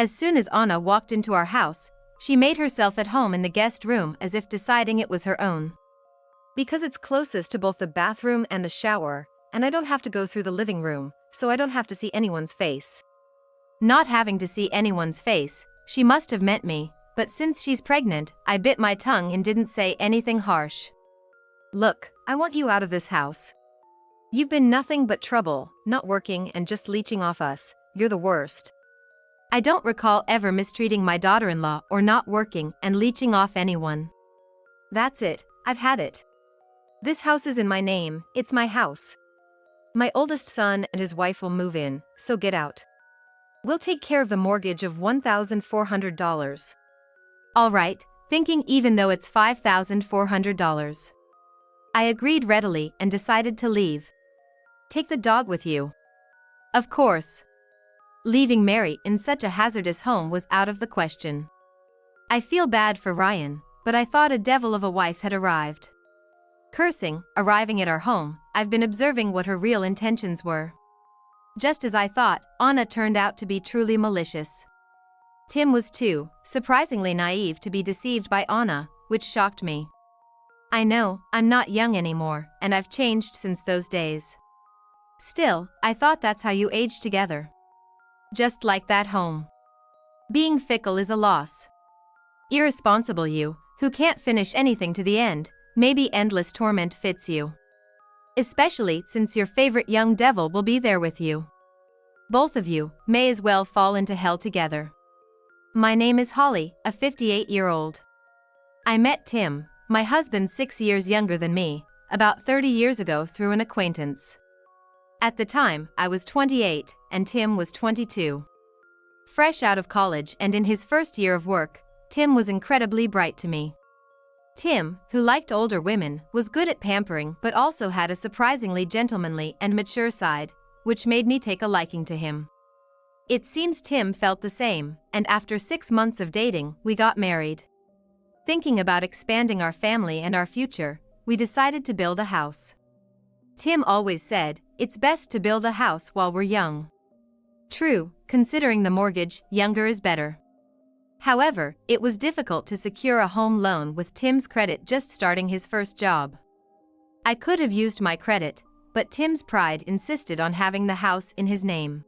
As soon as Anna walked into our house, she made herself at home in the guest room as if deciding it was her own. Because it's closest to both the bathroom and the shower, and I don't have to go through the living room, so I don't have to see anyone's face. Not having to see anyone's face, she must have meant me, but since she's pregnant, I bit my tongue and didn't say anything harsh. Look, I want you out of this house. You've been nothing but trouble, not working and just leeching off us. You're the worst. I don't recall ever mistreating my daughter-in-law or not working and leeching off anyone. That's it, I've had it. This house is in my name, it's my house. My oldest son and his wife will move in, so get out. We'll take care of the mortgage of $1,400. All right, thinking even though it's $5,400. I agreed readily and decided to leave. Take the dog with you. Of course. Leaving Mary in such a hazardous home was out of the question. I feel bad for Ryan, but I thought a devil of a wife had arrived. Cursing, arriving at our home, I've been observing what her real intentions were. Just as I thought, Anna turned out to be truly malicious. Tim was too, surprisingly naive to be deceived by Anna, which shocked me. I know, I'm not young anymore, and I've changed since those days. Still, I thought that's how you age together. Just like that home. Being fickle is a loss. Irresponsible you, who can't finish anything to the end, maybe endless torment fits you. Especially since your favorite young devil will be there with you. Both of you may as well fall into hell together. My name is Holly, a 58-year-old. I met Tim, my husband 6 years younger than me, about 30 years ago through an acquaintance. At the time, I was 28, and Tim was 22. Fresh out of college and in his first year of work, Tim was incredibly bright to me. Tim, who liked older women, was good at pampering but also had a surprisingly gentlemanly and mature side, which made me take a liking to him. It seems Tim felt the same, and after 6 months of dating, we got married. Thinking about expanding our family and our future, we decided to build a house. Tim always said, it's best to build a house while we're young. True, considering the mortgage, younger is better. However, it was difficult to secure a home loan with Tim's credit just starting his first job. I could have used my credit, but Tim's pride insisted on having the house in his name.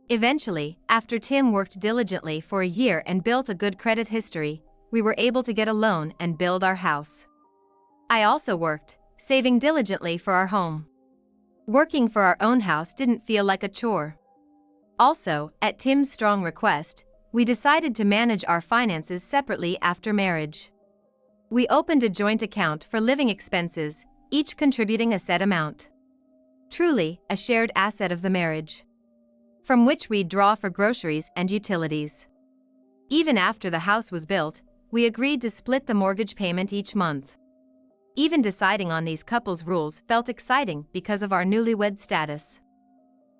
Eventually, after Tim worked diligently for a year and built a good credit history, we were able to get a loan and build our house. I also worked, saving diligently for our home. Working for our own house didn't feel like a chore. Also, at Tim's strong request, we decided to manage our finances separately after marriage. We opened a joint account for living expenses, each contributing a set amount. Truly, a shared asset of the marriage, from which we'd draw for groceries and utilities. Even after the house was built, we agreed to split the mortgage payment each month. Even deciding on these couples' rules felt exciting because of our newlywed status.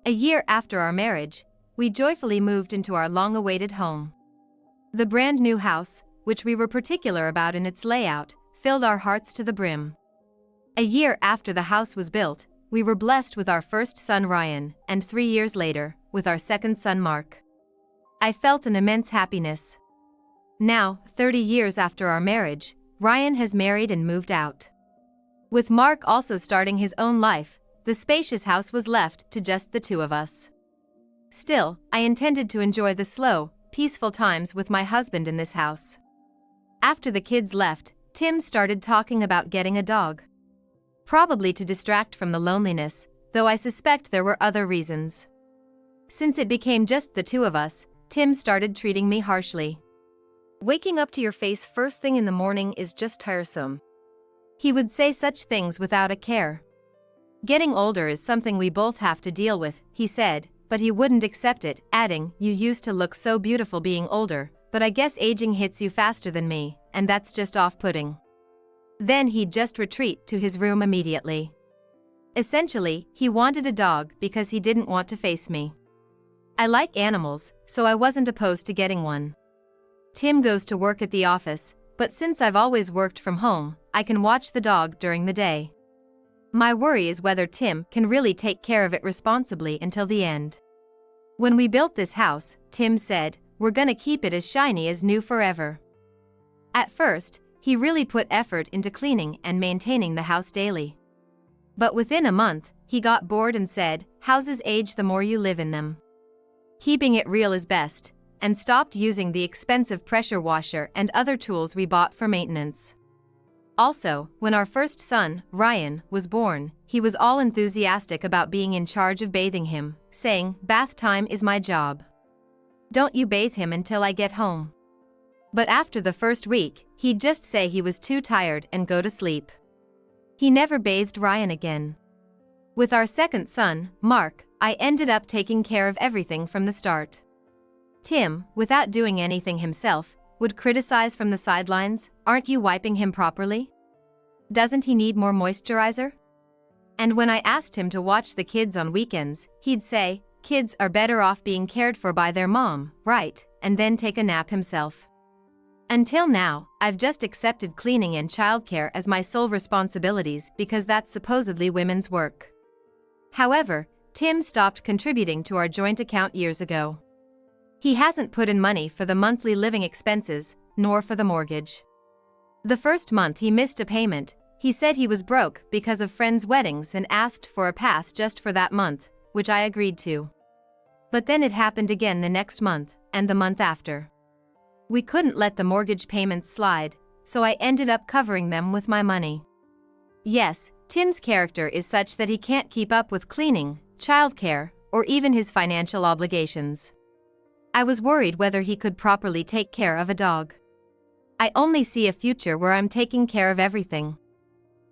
A year after our marriage, we joyfully moved into our long-awaited home. The brand new house, which we were particular about in its layout, filled our hearts to the brim. A year after the house was built, we were blessed with our first son Ryan, and 3 years later, with our second son Mark. I felt an immense happiness. Now, 30 years after our marriage, Ryan has married and moved out. With Mark also starting his own life, the spacious house was left to just the two of us. Still, I intended to enjoy the slow, peaceful times with my husband in this house. After the kids left, Tim started talking about getting a dog. Probably to distract from the loneliness, though I suspect there were other reasons. Since it became just the two of us, Tim started treating me harshly. Waking up to your face first thing in the morning is just tiresome. He would say such things without a care. Getting older is something we both have to deal with, he said, but he wouldn't accept it, adding, you used to look so beautiful being older, but I guess aging hits you faster than me, and that's just off-putting. Then he'd just retreat to his room immediately. Essentially, he wanted a dog because he didn't want to face me. I like animals, so I wasn't opposed to getting one. Tim goes to work at the office, but since I've always worked from home, I can watch the dog during the day. My worry is whether Tim can really take care of it responsibly until the end. When we built this house, Tim said, we're gonna keep it as shiny as new forever. At first, he really put effort into cleaning and maintaining the house daily. But within a month, he got bored and said, "Houses age the more you live in them. Keeping it real is best," and stopped using the expensive pressure washer and other tools we bought for maintenance. Also, when our first son, Ryan, was born, he was all enthusiastic about being in charge of bathing him, saying, "Bath time is my job. Don't you bathe him until I get home." But after the first week, he'd just say he was too tired and go to sleep. He never bathed Ryan again. With our second son, Mark, I ended up taking care of everything from the start. Tim, without doing anything himself, would criticize from the sidelines, "Aren't you wiping him properly? Doesn't he need more moisturizer?" And when I asked him to watch the kids on weekends, he'd say, "Kids are better off being cared for by their mom, right?" and then take a nap himself. Until now, I've just accepted cleaning and childcare as my sole responsibilities because that's supposedly women's work. However, Tim stopped contributing to our joint account years ago. He hasn't put in money for the monthly living expenses, nor for the mortgage. The first month he missed a payment, he said he was broke because of friends' weddings and asked for a pass just for that month, which I agreed to. But then it happened again the next month, and the month after. We couldn't let the mortgage payments slide, so I ended up covering them with my money. Yes, Tim's character is such that he can't keep up with cleaning, childcare, or even his financial obligations. I was worried whether he could properly take care of a dog. I only see a future where I'm taking care of everything.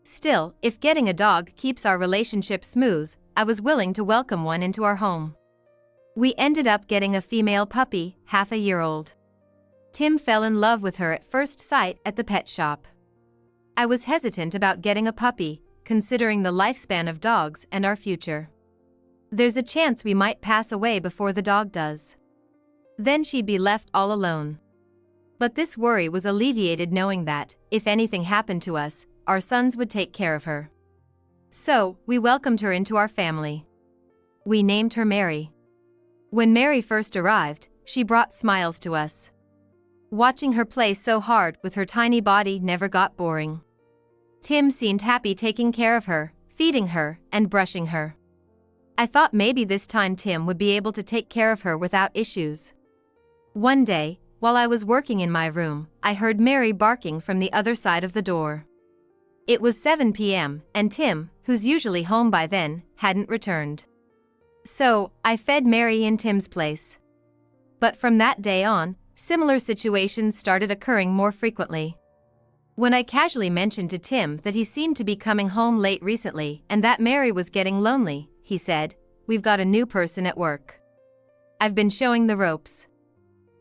Still, if getting a dog keeps our relationship smooth, I was willing to welcome one into our home. We ended up getting a female puppy, half a year old. Tim fell in love with her at first sight at the pet shop. I was hesitant about getting a puppy, considering the lifespan of dogs and our future. There's a chance we might pass away before the dog does. Then she'd be left all alone. But this worry was alleviated knowing that, if anything happened to us, our sons would take care of her. So, we welcomed her into our family. We named her Mary. When Mary first arrived, she brought smiles to us. Watching her play so hard with her tiny body never got boring. Tim seemed happy taking care of her, feeding her, and brushing her. I thought maybe this time Tim would be able to take care of her without issues. One day, while I was working in my room, I heard Mary barking from the other side of the door. It was 7 p.m., and Tim, who's usually home by then, hadn't returned. So, I fed Mary in Tim's place. But from that day on, similar situations started occurring more frequently. When I casually mentioned to Tim that he seemed to be coming home late recently and that Mary was getting lonely, he said, "We've got a new person at work. I've been showing the ropes.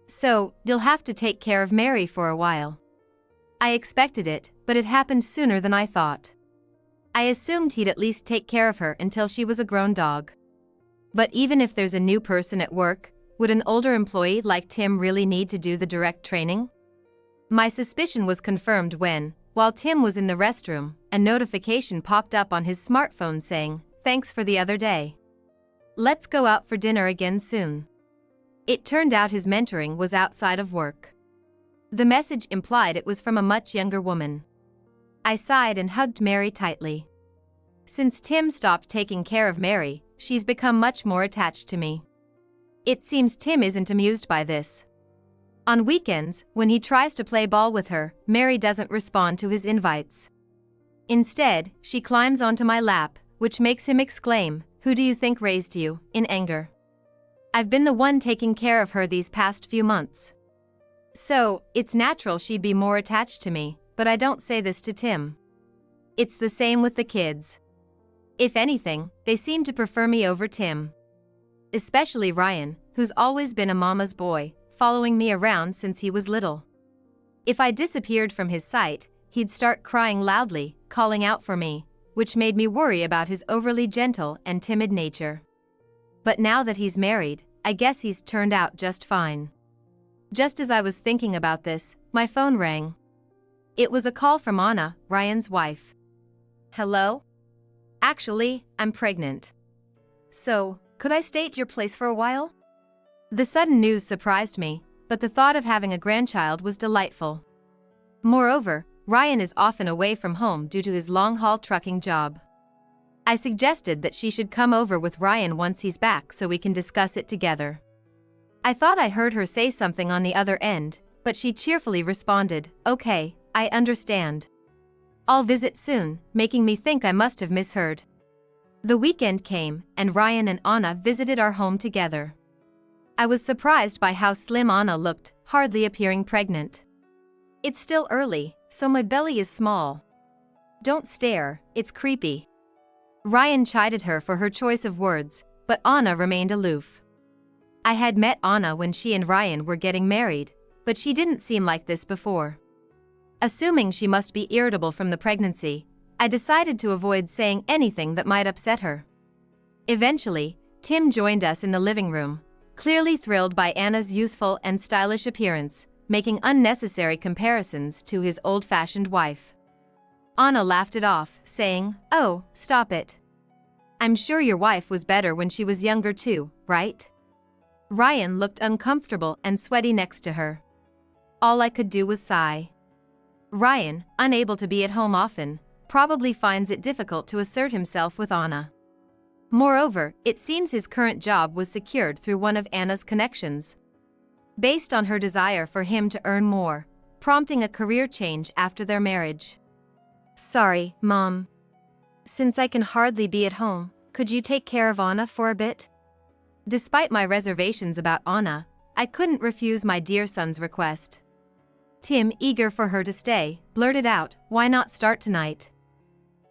So, you'll have to take care of Mary for a while." I expected it, but it happened sooner than I thought. I assumed he'd at least take care of her until she was a grown dog. But even if there's a new person at work, would an older employee like Tim really need to do the direct training? My suspicion was confirmed when, while Tim was in the restroom, a notification popped up on his smartphone saying, "Thanks for the other day. Let's go out for dinner again soon." It turned out his mentoring was outside of work. The message implied it was from a much younger woman. I sighed and hugged Mary tightly. Since Tim stopped taking care of Mary, she's become much more attached to me. It seems Tim isn't amused by this. On weekends, when he tries to play ball with her, Mary doesn't respond to his invites. Instead, she climbs onto my lap, which makes him exclaim, "Who do you think raised you?" in anger. I've been the one taking care of her these past few months. So, it's natural she'd be more attached to me, but I don't say this to Tim. It's the same with the kids. If anything, they seem to prefer me over Tim. Especially Ryan, who's always been a mama's boy, following me around since he was little. If I disappeared from his sight, he'd start crying loudly, calling out for me, which made me worry about his overly gentle and timid nature. But now that he's married, I guess he's turned out just fine. Just as I was thinking about this, my phone rang. It was a call from Anna, Ryan's wife. "Hello? Actually, I'm pregnant. So, could I stay at your place for a while?" The sudden news surprised me, but the thought of having a grandchild was delightful. Moreover, Ryan is often away from home due to his long-haul trucking job. I suggested that she should come over with Ryan once he's back so we can discuss it together. I thought I heard her say something on the other end, but she cheerfully responded, "Okay, I understand. I'll visit soon," making me think I must have misheard. The weekend came, and Ryan and Anna visited our home together. I was surprised by how slim Anna looked, hardly appearing pregnant. "It's still early, so my belly is small. Don't stare, it's creepy." Ryan chided her for her choice of words, but Anna remained aloof. I had met Anna when she and Ryan were getting married, but she didn't seem like this before. Assuming she must be irritable from the pregnancy, I decided to avoid saying anything that might upset her. Eventually, Tim joined us in the living room, clearly thrilled by Anna's youthful and stylish appearance, making unnecessary comparisons to his old-fashioned wife. Anna laughed it off, saying, "Oh, stop it. I'm sure your wife was better when she was younger too, right?" Ryan looked uncomfortable and sweaty next to her. All I could do was sigh. Ryan, unable to be at home often, probably finds it difficult to assert himself with Anna. Moreover, it seems his current job was secured through one of Anna's connections. Based on her desire for him to earn more, prompting a career change after their marriage. "Sorry, Mom. Since I can hardly be at home, could you take care of Anna for a bit?" Despite my reservations about Anna, I couldn't refuse my dear son's request. Tim, eager for her to stay, blurted out, "Why not start tonight?"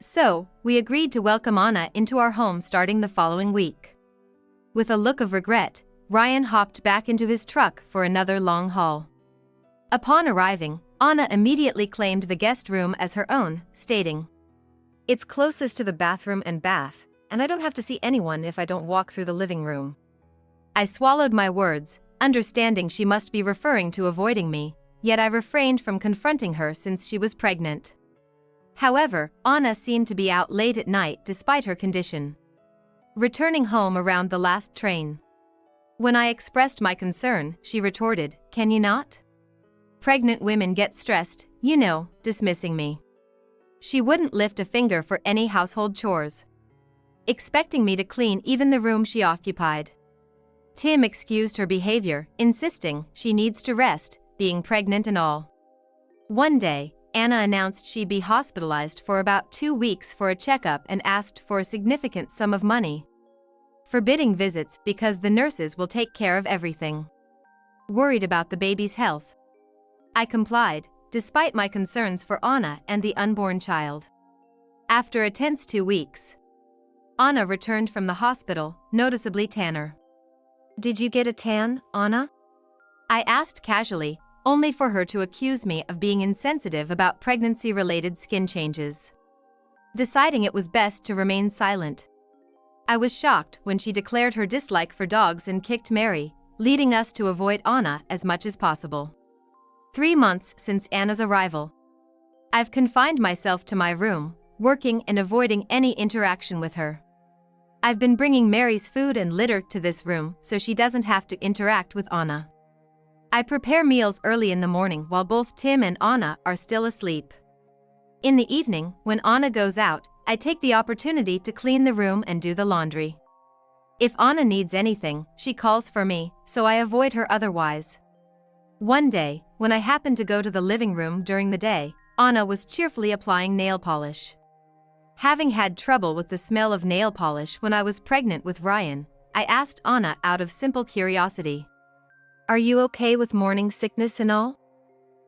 So, we agreed to welcome Anna into our home starting the following week. With a look of regret, Ryan hopped back into his truck for another long haul. Upon arriving, Anna immediately claimed the guest room as her own, stating, "It's closest to the bathroom and bath, and I don't have to see anyone if I don't walk through the living room." I swallowed my words, understanding she must be referring to avoiding me, yet I refrained from confronting her since she was pregnant. However, Anna seemed to be out late at night despite her condition, returning home around the last train. When I expressed my concern, she retorted, "Can you not? Pregnant women get stressed, you know," dismissing me. She wouldn't lift a finger for any household chores, expecting me to clean even the room she occupied. Tim excused her behavior, insisting she needs to rest, being pregnant and all. One day, Anna announced she'd be hospitalized for about 2 weeks for a checkup and asked for a significant sum of money, forbidding visits because the nurses will take care of everything. Worried about the baby's health, I complied, despite my concerns for Anna and the unborn child. After a tense 2 weeks, Anna returned from the hospital, noticeably tanner. "Did you get a tan, Anna?" I asked casually, only for her to accuse me of being insensitive about pregnancy-related skin changes. Deciding it was best to remain silent, I was shocked when she declared her dislike for dogs and kicked Mary, leading us to avoid Anna as much as possible. 3 months since Anna's arrival, I've confined myself to my room, working and avoiding any interaction with her. I've been bringing Mary's food and litter to this room so she doesn't have to interact with Anna. I prepare meals early in the morning while both Tim and Anna are still asleep. In the evening, when Anna goes out, I take the opportunity to clean the room and do the laundry. If Anna needs anything, she calls for me, so I avoid her otherwise. One day, when I happened to go to the living room during the day, Anna was cheerfully applying nail polish. Having had trouble with the smell of nail polish when I was pregnant with Ryan, I asked Anna out of simple curiosity, "Are you okay with morning sickness and all?"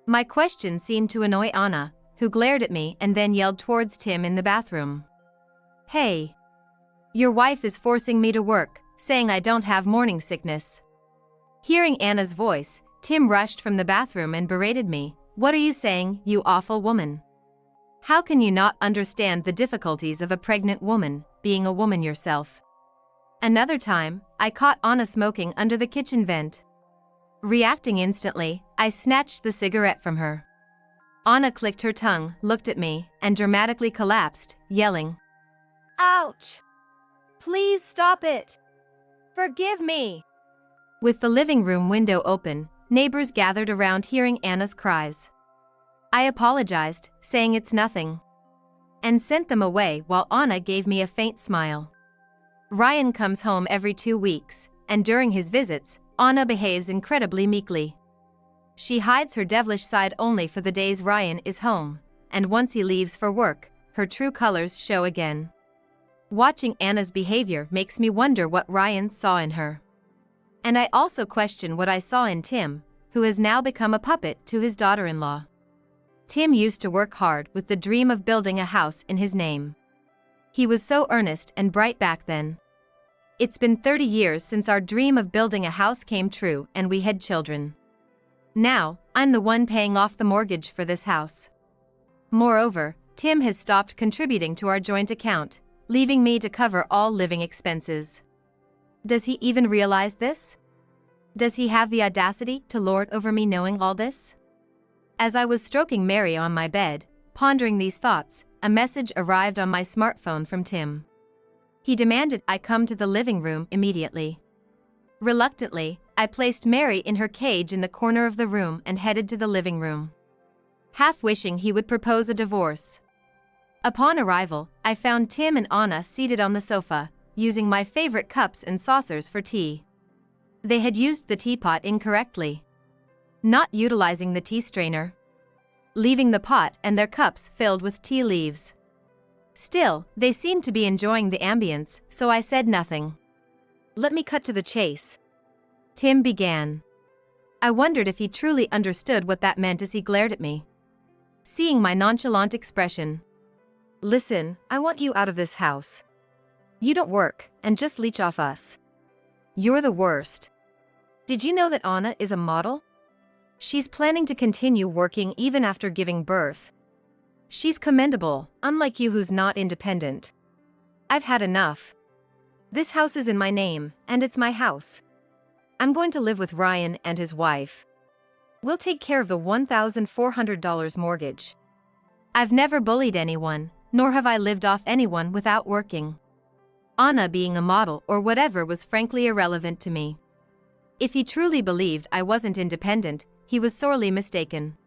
My question seemed to annoy Anna, who glared at me and then yelled towards Tim in the bathroom, "Hey! Your wife is forcing me to work, saying I don't have morning sickness." Hearing Anna's voice, Tim rushed from the bathroom and berated me, "What are you saying, you awful woman? How can you not understand the difficulties of a pregnant woman, being a woman yourself?" Another time, I caught Anna smoking under the kitchen vent. Reacting instantly, I snatched the cigarette from her. Anna clicked her tongue, looked at me, and dramatically collapsed, yelling, "Ouch! Please stop it! Forgive me!" With the living room window open, neighbors gathered around hearing Anna's cries. I apologized, saying it's nothing, and sent them away while Anna gave me a faint smile. Ryan comes home every 2 weeks, and during his visits, Anna behaves incredibly meekly. She hides her devilish side only for the days Ryan is home, and once he leaves for work, her true colors show again. Watching Anna's behavior makes me wonder what Ryan saw in her. And I also question what I saw in Tim, who has now become a puppet to his daughter-in-law. Tim used to work hard with the dream of building a house in his name. He was so earnest and bright back then. It's been 30 years since our dream of building a house came true and we had children. Now, I'm the one paying off the mortgage for this house. Moreover, Tim has stopped contributing to our joint account, leaving me to cover all living expenses. Does he even realize this? Does he have the audacity to lord over me knowing all this? As I was stroking Mary on my bed, pondering these thoughts, a message arrived on my smartphone from Tim. He demanded I come to the living room immediately. Reluctantly, I placed Mary in her cage in the corner of the room and headed to the living room, half wishing he would propose a divorce. Upon arrival, I found Tim and Anna seated on the sofa, using my favorite cups and saucers for tea. They had used the teapot incorrectly, not utilizing the tea strainer, leaving the pot and their cups filled with tea leaves. Still, they seemed to be enjoying the ambience, so I said nothing. "Let me cut to the chase," Tim began. I wondered if he truly understood what that meant as he glared at me, seeing my nonchalant expression. "Listen, I want you out of this house. You don't work, and just leech off us. You're the worst. Did you know that Anna is a model? She's planning to continue working even after giving birth. She's commendable, unlike you who's not independent. I've had enough. This house is in my name, and it's my house. I'm going to live with Ryan and his wife. We'll take care of the $1,400 mortgage. I've never bullied anyone, nor have I lived off anyone without working. Anna being a model or whatever was frankly irrelevant to me. If he truly believed I wasn't independent, he was sorely mistaken.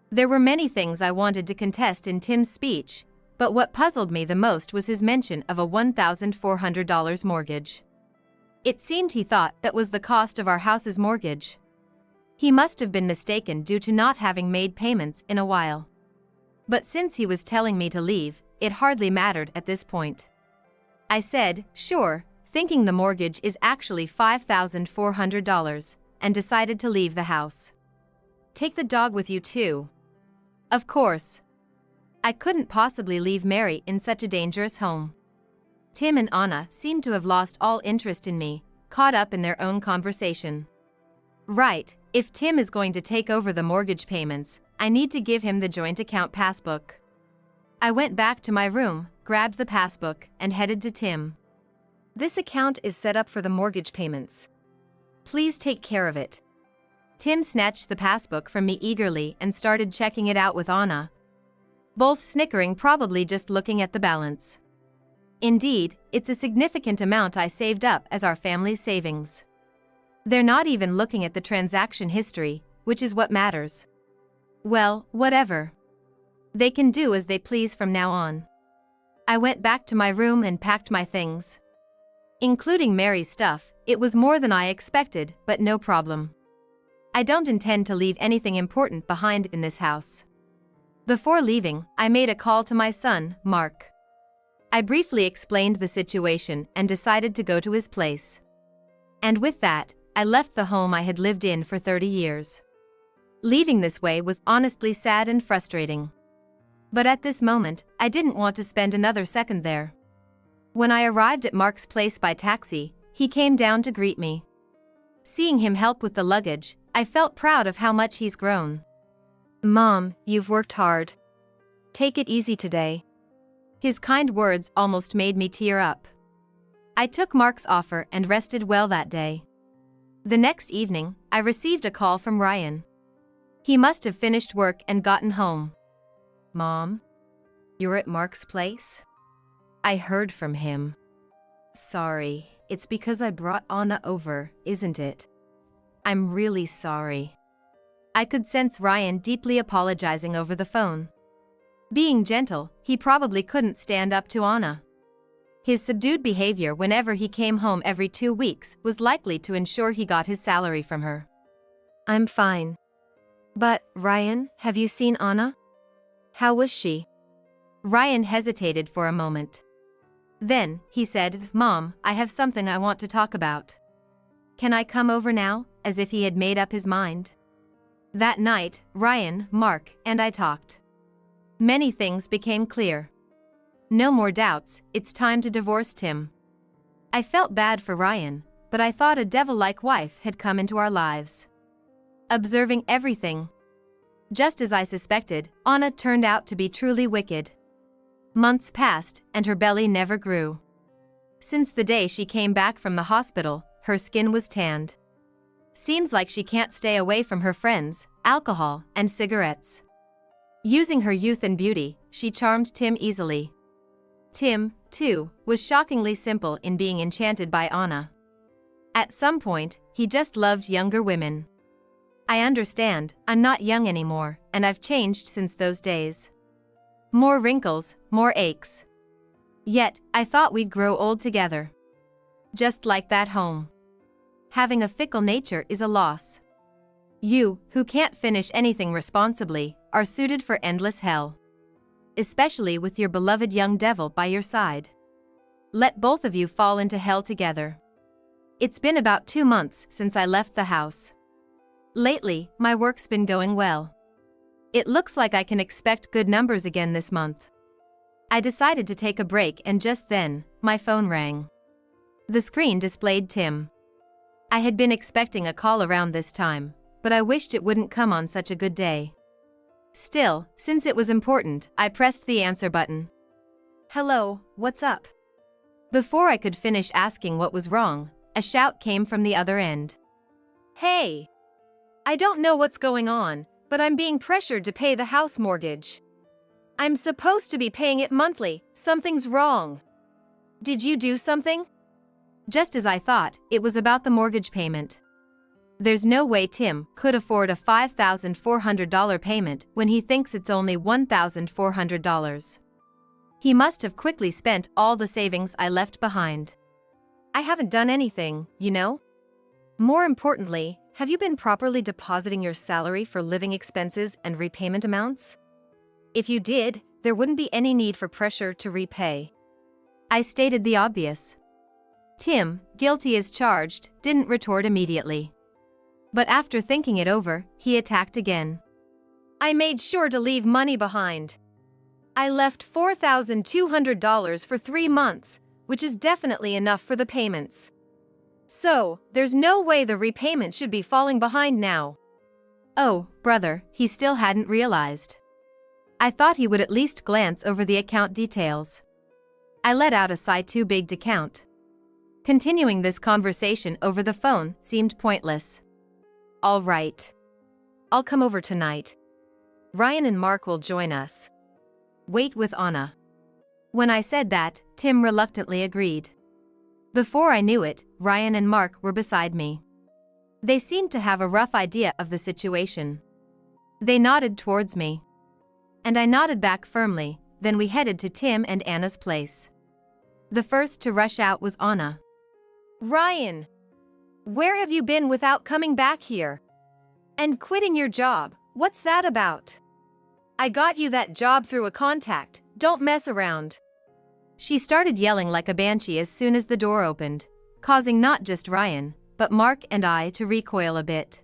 There were many things I wanted to contest in Tim's speech, but what puzzled me the most was his mention of a $1,400 mortgage. It seemed he thought that was the cost of our house's mortgage. He must have been mistaken due to not having made payments in a while. But since he was telling me to leave, it hardly mattered at this point. I said, sure, thinking the mortgage is actually $5,400, and decided to leave the house. Take the dog with you too. Of course. I couldn't possibly leave Mary in such a dangerous home. Tim and Anna seemed to have lost all interest in me, caught up in their own conversation. Right, if Tim is going to take over the mortgage payments, I need to give him the joint account passbook. I went back to my room, grabbed the passbook, and headed to Tim. This account is set up for the mortgage payments. Please take care of it. Tim snatched the passbook from me eagerly and started checking it out with Anna, both snickering, probably just looking at the balance. Indeed, it's a significant amount I saved up as our family's savings. They're not even looking at the transaction history, which is what matters. Well, whatever. They can do as they please from now on. I went back to my room and packed my things, including Mary's stuff. It was more than I expected, but no problem. I don't intend to leave anything important behind in this house. Before leaving, I made a call to my son, Mark. I briefly explained the situation and decided to go to his place. And with that, I left the home I had lived in for 30 years. Leaving this way was honestly sad and frustrating. But at this moment, I didn't want to spend another second there. When I arrived at Mark's place by taxi, he came down to greet me. Seeing him help with the luggage, I felt proud of how much he's grown. "Mom, you've worked hard. Take it easy today." His kind words almost made me tear up. I took Mark's offer and rested well that day. The next evening, I received a call from Ryan. He must have finished work and gotten home. "Mom, you're at Mark's place? I heard from him. Sorry, it's because I brought Anna over, isn't it?" I'm really sorry. I could sense Ryan deeply apologizing over the phone. Being gentle, he probably couldn't stand up to Anna. His subdued behavior whenever he came home every 2 weeks was likely to ensure he got his salary from her. I'm fine. But, Ryan, have you seen Anna? How was she? Ryan hesitated for a moment. Then, he said, Mom, I have something I want to talk about. Can I come over now? As if he had made up his mind. That night, Ryan, Mark, and I talked. Many things became clear. No more doubts, it's time to divorce Tim. I felt bad for Ryan, but I thought a devil-like wife had come into our lives. Observing everything. Just as I suspected, Anna turned out to be truly wicked. Months passed, and her belly never grew. Since the day she came back from the hospital, her skin was tanned. Seems like she can't stay away from her friends, alcohol, and cigarettes. Using her youth and beauty, she charmed Tim easily. Tim, too, was shockingly simple in being enchanted by Anna. At some point, he just loved younger women. I understand, I'm not young anymore, and I've changed since those days. More wrinkles, more aches. Yet, I thought we'd grow old together. Just like that home. Having a fickle nature is a loss. You, who can't finish anything responsibly, are suited for endless hell. Especially with your beloved young devil by your side. Let both of you fall into hell together. It's been about 2 months since I left the house. Lately, my work's been going well. It looks like I can expect good numbers again this month. I decided to take a break, and just then, my phone rang. The screen displayed Tim. I had been expecting a call around this time, but I wished it wouldn't come on such a good day. Still, since it was important, I pressed the answer button. Hello, what's up? Before I could finish asking what was wrong, a shout came from the other end. Hey! I don't know what's going on, but I'm being pressured to pay the house mortgage. I'm supposed to be paying it monthly, something's wrong. Did you do something? Just as I thought, it was about the mortgage payment. There's no way Tim could afford a $5,400 payment when he thinks it's only $1,400. He must have quickly spent all the savings I left behind. I haven't done anything, you know? More importantly, have you been properly depositing your salary for living expenses and repayment amounts? If you did, there wouldn't be any need for pressure to repay. I stated the obvious. Tim, guilty as charged, didn't retort immediately. But after thinking it over, he attacked again. I made sure to leave money behind. I left $4,200 for 3 months, which is definitely enough for the payments. So, there's no way the repayment should be falling behind now. Oh, brother, he still hadn't realized. I thought he would at least glance over the account details. I let out a sigh too big to count. Continuing this conversation over the phone seemed pointless. All right. I'll come over tonight. Ryan and Mark will join us. Wait with Anna. When I said that, Tim reluctantly agreed. Before I knew it, Ryan and Mark were beside me. They seemed to have a rough idea of the situation. They nodded towards me. And I nodded back firmly, then we headed to Tim and Anna's place. The first to rush out was Anna. Ryan! Where have you been without coming back here? And quitting your job, what's that about? I got you that job through a contact, don't mess around. She started yelling like a banshee as soon as the door opened, causing not just Ryan, but Mark and I to recoil a bit.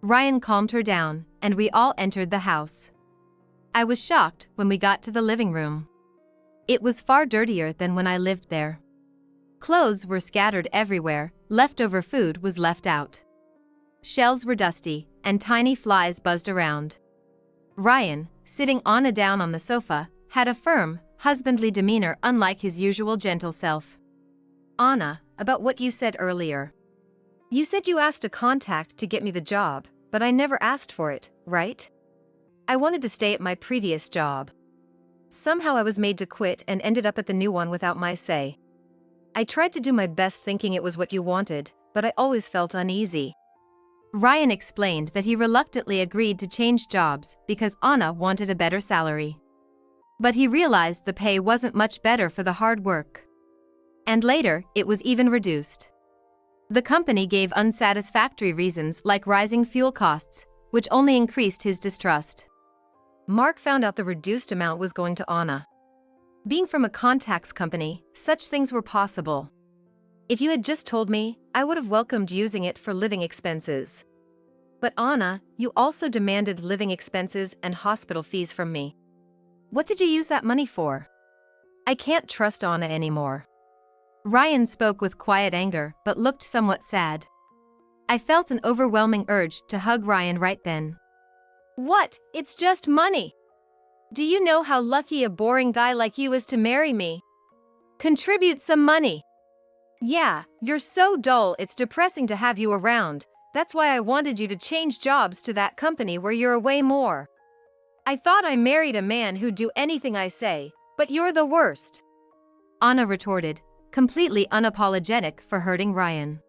Ryan calmed her down, and we all entered the house. I was shocked when we got to the living room. It was far dirtier than when I lived there. Clothes were scattered everywhere, leftover food was left out. Shelves were dusty, and tiny flies buzzed around. Ryan, sitting Anna down on the sofa, had a firm, husbandly demeanor unlike his usual gentle self. Anna, about what you said earlier. You said you asked a contact to get me the job, but I never asked for it, right? I wanted to stay at my previous job. Somehow I was made to quit and ended up at the new one without my say. I tried to do my best thinking it was what you wanted, but I always felt uneasy. Ryan explained that he reluctantly agreed to change jobs because Anna wanted a better salary. But he realized the pay wasn't much better for the hard work. And later, it was even reduced. The company gave unsatisfactory reasons like rising fuel costs, which only increased his distrust. Mark found out the reduced amount was going to Anna. Being from a contacts company, such things were possible. If you had just told me, I would have welcomed using it for living expenses. But Anna, you also demanded living expenses and hospital fees from me. What did you use that money for? I can't trust Anna anymore. Ryan spoke with quiet anger but looked somewhat sad. I felt an overwhelming urge to hug Ryan right then. What? It's just money. Do you know how lucky a boring guy like you is to marry me? Contribute some money. Yeah, you're so dull it's depressing to have you around. That's why I wanted you to change jobs to that company where you're away more. I thought I married a man who'd do anything I say, but you're the worst. Anna retorted, completely unapologetic for hurting Ryan.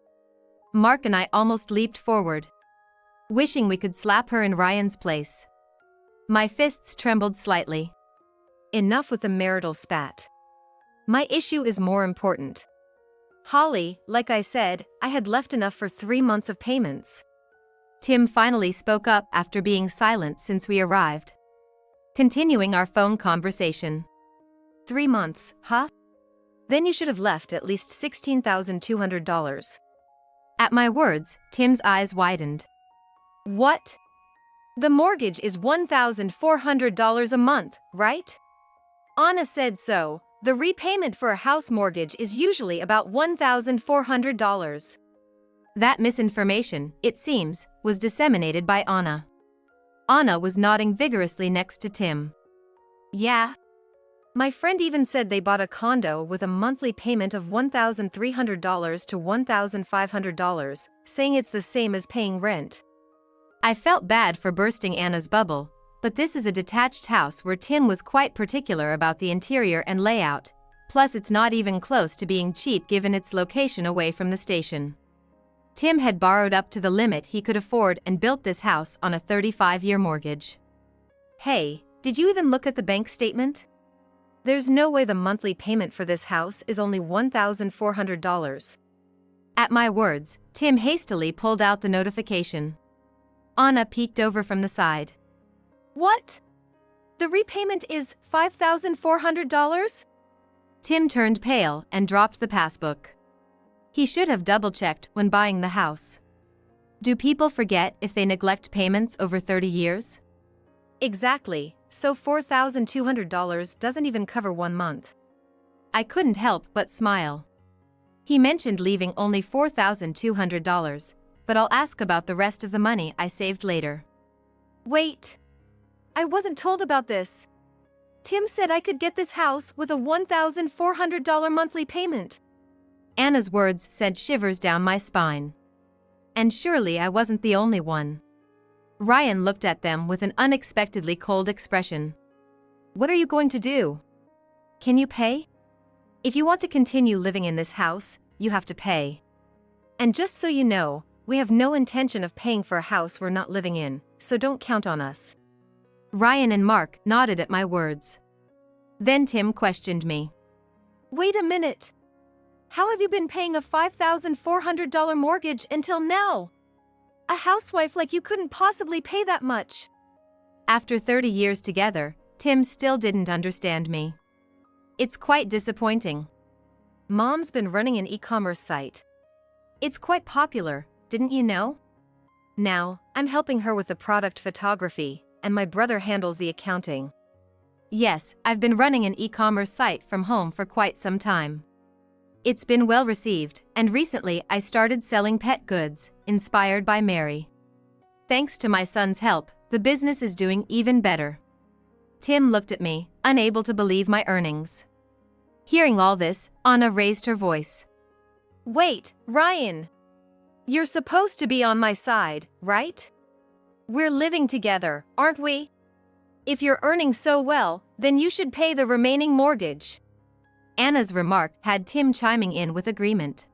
Mark and I almost leaped forward, wishing we could slap her in Ryan's place. My fists trembled slightly. Enough with the marital spat. My issue is more important. Holly, like I said, I had left enough for 3 months of payments. Tim finally spoke up after being silent since we arrived. Continuing our phone conversation. 3 months, huh? Then you should have left at least $16,200. At my words, Tim's eyes widened. What? The mortgage is $1,400 a month, right? Anna said so. The repayment for a house mortgage is usually about $1,400. That misinformation, it seems, was disseminated by Anna. Anna was nodding vigorously next to Tim. Yeah. My friend even said they bought a condo with a monthly payment of $1,300 to $1,500, saying it's the same as paying rent. I felt bad for bursting Anna's bubble, but this is a detached house where Tim was quite particular about the interior and layout, plus it's not even close to being cheap given its location away from the station. Tim had borrowed up to the limit he could afford and built this house on a 35-year mortgage. Hey, did you even look at the bank statement? There's no way the monthly payment for this house is only $1,400. At my words, Tim hastily pulled out the notification. Anna peeked over from the side. What? The repayment is $5,400? Tim turned pale and dropped the passbook. He should have double-checked when buying the house. Do people forget if they neglect payments over 30 years? Exactly, so $4,200 doesn't even cover 1 month. I couldn't help but smile. He mentioned leaving only $4,200, but I'll ask about the rest of the money I saved later. Wait. I wasn't told about this. Tim said I could get this house with a $1,400 monthly payment. Anna's words sent shivers down my spine. And surely I wasn't the only one. Ryan looked at them with an unexpectedly cold expression. What are you going to do? Can you pay? If you want to continue living in this house, you have to pay. And just so you know, we have no intention of paying for a house we're not living in, so don't count on us. Ryan and Mark nodded at my words. Then Tim questioned me. Wait a minute. How have you been paying a $5,400 mortgage until now? A housewife like you couldn't possibly pay that much. After 30 years together, Tim still didn't understand me. It's quite disappointing. Mom's been running an e-commerce site. It's quite popular, didn't you know? Now, I'm helping her with the product photography, and my brother handles the accounting. Yes, I've been running an e-commerce site from home for quite some time. It's been well received, and recently I started selling pet goods, inspired by Mary. Thanks to my son's help, the business is doing even better. Tim looked at me, unable to believe my earnings. Hearing all this, Anna raised her voice. Wait, Ryan! You're supposed to be on my side, right? We're living together, aren't we? If you're earning so well, then you should pay the remaining mortgage. Anna's remark had Tim chiming in with agreement.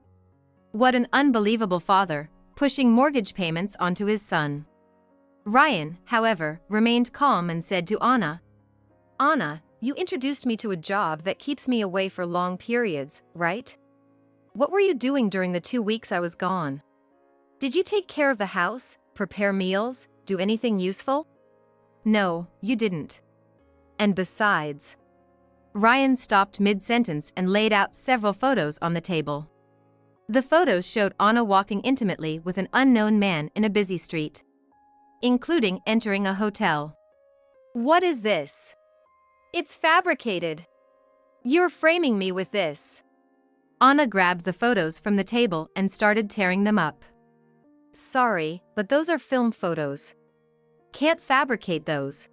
What an unbelievable father, pushing mortgage payments onto his son. Ryan, however, remained calm and said to Anna, "Anna, you introduced me to a job that keeps me away for long periods, right? What were you doing during the 2 weeks I was gone? Did you take care of the house, prepare meals, do anything useful?" "No, you didn't. And besides..." Ryan stopped mid-sentence and laid out several photos on the table. The photos showed Anna walking intimately with an unknown man in a busy street, including entering a hotel. "What is this? It's fabricated. You're framing me with this." Anna grabbed the photos from the table and started tearing them up. "Sorry, but those are film photos. Can't fabricate those."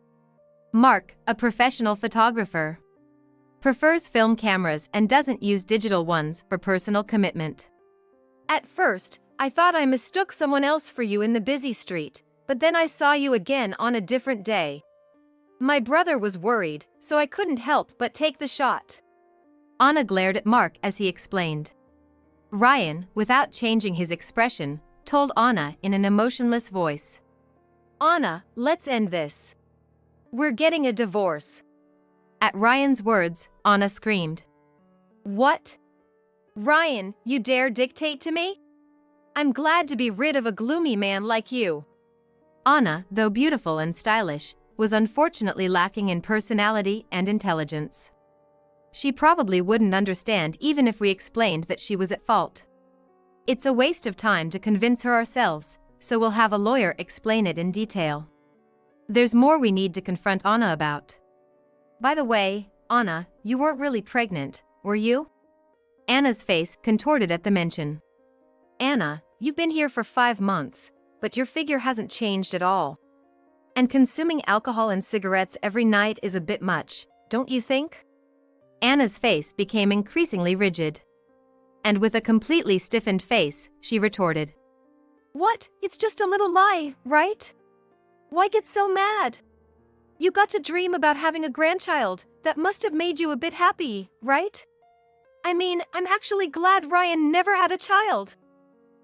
Mark, a professional photographer, prefers film cameras and doesn't use digital ones for personal commitment. "At first, I thought I mistook someone else for you in the busy street, but then I saw you again on a different day. My brother was worried, so I couldn't help but take the shot." Anna glared at Mark as he explained. Ryan, without changing his expression, told Anna in an emotionless voice, "Anna, let's end this. We're getting a divorce." At Ryan's words, Anna screamed, "What? Ryan, you dare dictate to me? I'm glad to be rid of a gloomy man like you." Anna, though beautiful and stylish, was unfortunately lacking in personality and intelligence. She probably wouldn't understand even if we explained that she was at fault. It's a waste of time to convince her ourselves, so we'll have a lawyer explain it in detail. There's more we need to confront Anna about. By the way, Anna, you weren't really pregnant, were you? Anna's face contorted at the mention. "Anna, you've been here for 5 months, but your figure hasn't changed at all. And consuming alcohol and cigarettes every night is a bit much, don't you think?" Anna's face became increasingly rigid. And with a completely stiffened face, she retorted, "What? It's just a little lie, right? Why get so mad? You got to dream about having a grandchild. That must have made you a bit happy, right? I mean, I'm actually glad Ryan never had a child."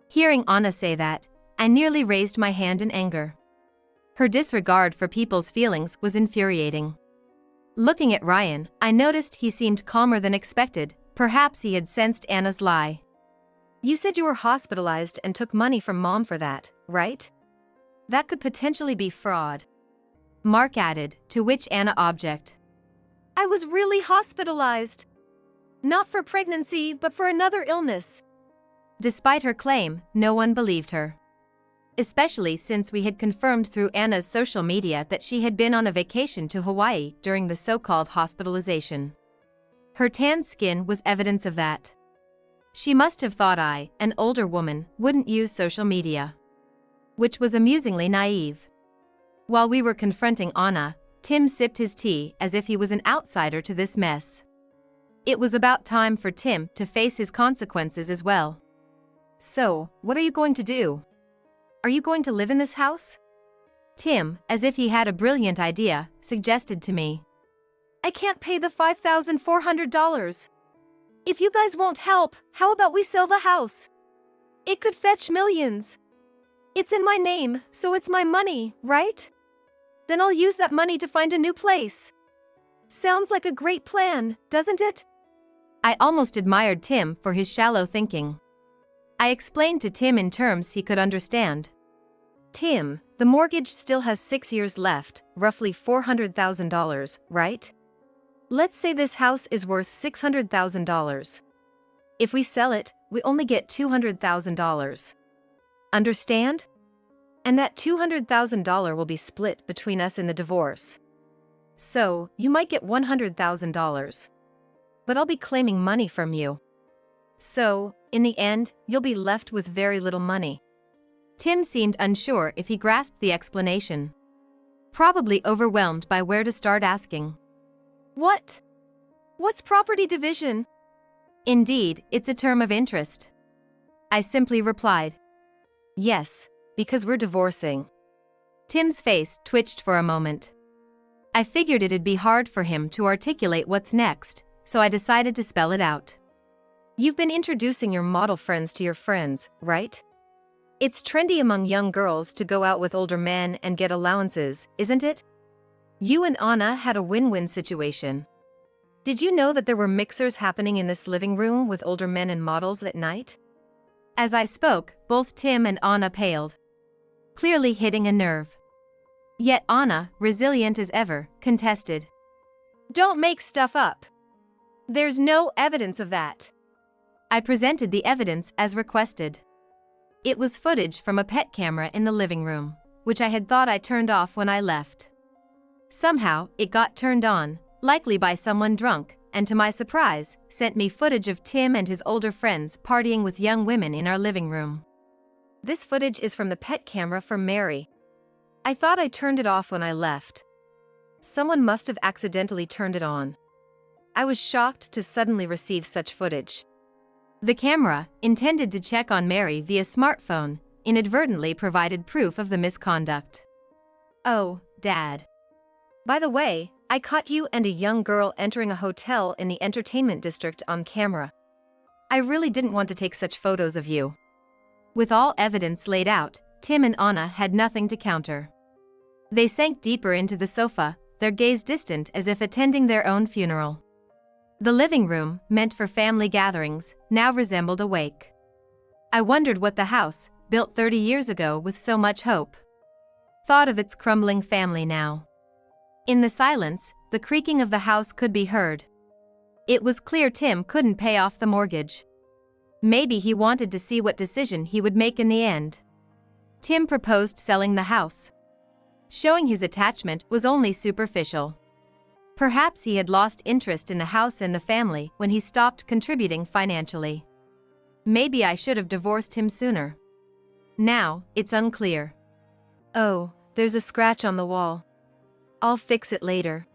Hearing Anna say that, I nearly raised my hand in anger. Her disregard for people's feelings was infuriating. Looking at Ryan, I noticed he seemed calmer than expected. Perhaps he had sensed Anna's lie. "You said you were hospitalized and took money from Mom for that, right? That could potentially be fraud," Mark added, to which Anna objected. "I was really hospitalized. Not for pregnancy, but for another illness." Despite her claim, no one believed her. Especially since we had confirmed through Anna's social media that she had been on a vacation to Hawaii during the so-called hospitalization. Her tanned skin was evidence of that. She must have thought I, an older woman, wouldn't use social media. Which was amusingly naive. While we were confronting Anna, Tim sipped his tea as if he was an outsider to this mess. It was about time for Tim to face his consequences as well. "So, what are you going to do? Are you going to live in this house?" Tim, as if he had a brilliant idea, suggested to me. "I can't pay the $5,400. If you guys won't help, how about we sell the house? It could fetch millions. It's in my name, so it's my money, right? Then I'll use that money to find a new place. Sounds like a great plan, doesn't it?" I almost admired Tim for his shallow thinking. I explained to Tim in terms he could understand. "Tim, the mortgage still has 6 years left, roughly $400,000, right? Let's say this house is worth $600,000. If we sell it, we only get $200,000. Understand? And that $200,000 will be split between us in the divorce. So, you might get $100,000. But I'll be claiming money from you. So, in the end, you'll be left with very little money." Tim seemed unsure if he grasped the explanation. Probably overwhelmed by where to start asking. "What? What's property division?" "Indeed, it's a term of interest." I simply replied. "Yes, because we're divorcing." Tim's face twitched for a moment. I figured it'd be hard for him to articulate what's next, so I decided to spell it out. "You've been introducing your model friends to your friends, right? It's trendy among young girls to go out with older men and get allowances, isn't it? You and Anna had a win-win situation. Did you know that there were mixers happening in this living room with older men and models at night? As I spoke, both Tim and Anna paled, clearly hitting a nerve. Yet Anna, resilient as ever, contested. Don't make stuff up. There's no evidence of that. I presented the evidence as requested. It was footage from a pet camera in the living room, which I had thought I turned off when I left. Somehow, it got turned on, likely by someone drunk, and to my surprise, sent me footage of Tim and his older friends partying with young women in our living room. This footage is from the pet camera for Mary. I thought I turned it off when I left. Someone must have accidentally turned it on. I was shocked to suddenly receive such footage. The camera, intended to check on Mary via smartphone, inadvertently provided proof of the misconduct. Oh, Dad. By the way, I caught you and a young girl entering a hotel in the entertainment district on camera. I really didn't want to take such photos of you. With all evidence laid out, Tim and Anna had nothing to counter. They sank deeper into the sofa, their gaze distant as if attending their own funeral. The living room, meant for family gatherings, now resembled a wake. I wondered what the house, built 30 years ago with so much hope, thought of its crumbling family now. In the silence, the creaking of the house could be heard. It was clear Tim couldn't pay off the mortgage. Maybe he wanted to see what decision he would make in the end. Tim proposed selling the house. Showing his attachment was only superficial. Perhaps he had lost interest in the house and the family when he stopped contributing financially. Maybe I should have divorced him sooner. Now, it's unclear. Oh, there's a scratch on the wall. I'll fix it later.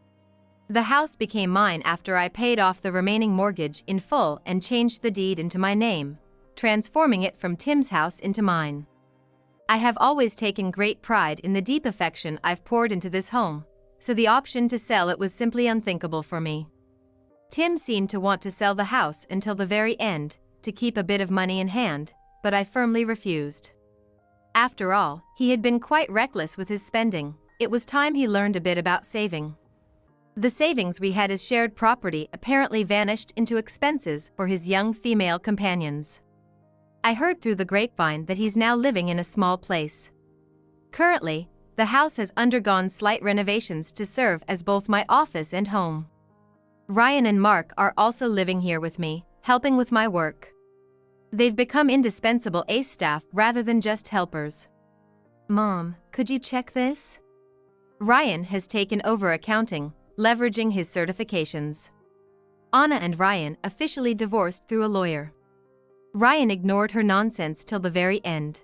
The house became mine after I paid off the remaining mortgage in full and changed the deed into my name, transforming it from Tim's house into mine. I have always taken great pride in the deep affection I've poured into this home, so the option to sell it was simply unthinkable for me. Tim seemed to want to sell the house until the very end, to keep a bit of money in hand, but I firmly refused. After all, he had been quite reckless with his spending. It was time he learned a bit about saving. The savings we had as shared property apparently vanished into expenses for his young female companions. I heard through the grapevine that he's now living in a small place. Currently, the house has undergone slight renovations to serve as both my office and home. Ryan and Mark are also living here with me, helping with my work. They've become indispensable ACE staff rather than just helpers. Mom, could you check this? Ryan has taken over accounting, leveraging his certifications. Anna and Ryan officially divorced through a lawyer. Ryan ignored her nonsense till the very end.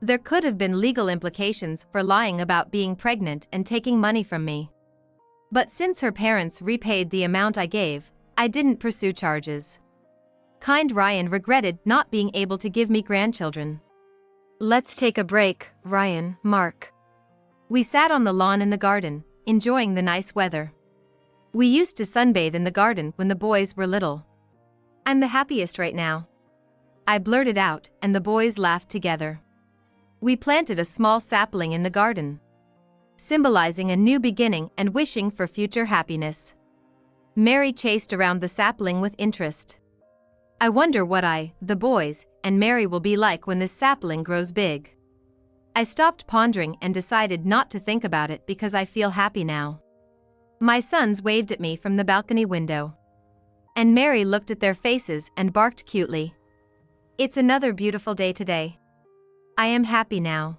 There could have been legal implications for lying about being pregnant and taking money from me. But since her parents repaid the amount I gave, I didn't pursue charges. Kind Ryan regretted not being able to give me grandchildren. Let's take a break, Ryan, Mark. We sat on the lawn in the garden, enjoying the nice weather. We used to sunbathe in the garden when the boys were little. I'm the happiest right now. I blurted out, and the boys laughed together. We planted a small sapling in the garden, symbolizing a new beginning and wishing for future happiness. Mary chased around the sapling with interest. I wonder what the boys, and Mary will be like when this sapling grows big. I stopped pondering and decided not to think about it because I feel happy now. My sons waved at me from the balcony window. And Mary looked at their faces and barked cutely. It's another beautiful day today. I am happy now.